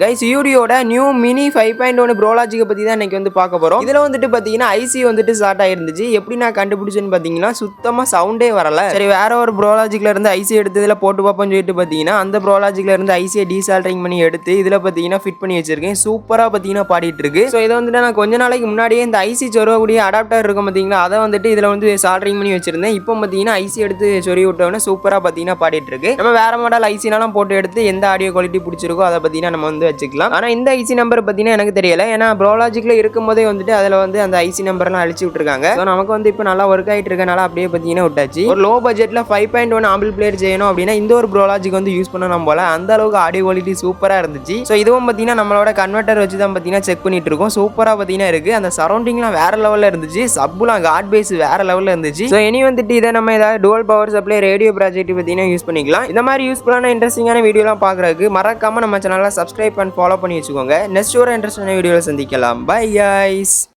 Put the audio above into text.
Guys யூடியோட new mini 5.1 ப்ரோலாஜிக்கை பற்றி தான் இன்றைக்கி வந்து பார்க்க போகிறோம். இதில் வந்துட்டு பார்த்தீங்கன்னா ஐசி வந்துட்டு ஸ்டார்ட் ஆயிருந்துச்சு. எப்படி நான் கண்டுபிடிச்சேன்னு பார்த்தீங்கன்னா சுத்தமாக சவுண்டே வரல. சரி வேற ஒரு ப்ரோலாஜிக்கில் இருந்து ஐசி எடுத்து இதில் போட்டு பார்ப்போம்னு சொல்லிட்டு பார்த்தீங்கன்னா அந்த ப்ரோலாஜிக்கில் இருந்து ஐசியை டீசால்டரிங் பண்ணி எடுத்து இதில் பார்த்தீங்கன்னா ஃபிட் பண்ணி வச்சிருக்கேன். சூப்பராக பார்த்தீங்கன்னா பாடிட்டு இருக்கு. ஸோ இதை வந்துட்டு நான் கொஞ்ச நாளைக்கு முன்னாடியே இந்த ஐசி சொருகக்கூடிய அடாப்டர் இருக்கும் பார்த்தீங்களா, அதை வந்துட்டு இதில் வந்து சால்டரிங் பண்ணி வச்சிருந்தேன். இப்போ பார்த்தீங்கன்னா ஐசி எடுத்து சொருகி விட்டோன்னே சூப்பராக பார்த்தீங்கன்னா பாடிட்டு இருக்கு. நம்ம வேற மாடல் ஐசினாலும் போட்டு எடுத்து எந்த ஆடியோ குவாலிட்டி பிடிச்சிருக்கோ அதை பார்த்தீங்கன்னா நம்ம வந்து வச்சுக்கலாம். ஆனா இந்த ஐசி நம்பர் பத்தினா எனக்கு தெரியல. ஏன்னா ப்ரோலாஜிக்ல இருக்கும்போதே வந்துட்டு அதுல வந்து அந்த ஐசி நம்பர்லாம் அழிச்சு விட்டுருக்காங்க. ஸோ நமக்கு வந்து இப்போ நல்லா ஒர்க் ஆகிட்டு இருக்கனால அப்படியே பார்த்தீங்கன்னா விட்டாச்சு. ஒரு லோ பட்ஜெட்ல 5.1 ஆம்பிள் பிளேயர் செய்யணும் அப்படின்னா இந்த ஒரு ப்ரோலாஜிக் வந்து யூஸ் பண்ணணும் போல. அந்த அளவுக்கு ஆடியோ குவாலிட்டி சூப்பரா இருந்துச்சு. ஸோ இதுவும் பார்த்தீங்கன்னா நம்மளோட கன்வெர்ட்டர் வச்சு தான் பார்த்தீங்கன்னா செக் பண்ணிட்டு இருக்கோம். சூப்பரா பார்த்தீங்கன்னா இருக்கு. அந்த சரௌண்டிங்லாம் வேற லெவல்ல இருந்துச்சு. சப்புலாம் காட் பேஸ் வேற லெவல்ல இருந்துச்சு. ஸோ இனி வந்துட்டு இதை நம்ம ஏதாவது dual power supply radio project பார்த்தீங்கன்னா யூஸ் பண்ணிக்கலாம். இந்த மாதிரி யூஸ்ஃபுல்லான இன்ட்ரெஸ்டிங்கான வீடியோலாம் பார்க்கறதுக்கு மறக்காம நம்ம சேனலை சப்ஸ்கிரைப் அண்ட் ஃபாலோ பண்ணி வச்சுக்கோங்க. நெக்ஸ்ட் ஒரு இன்ட்ரெஸ்டான வீடியோவில் சந்திக்கலாம். Bye guys.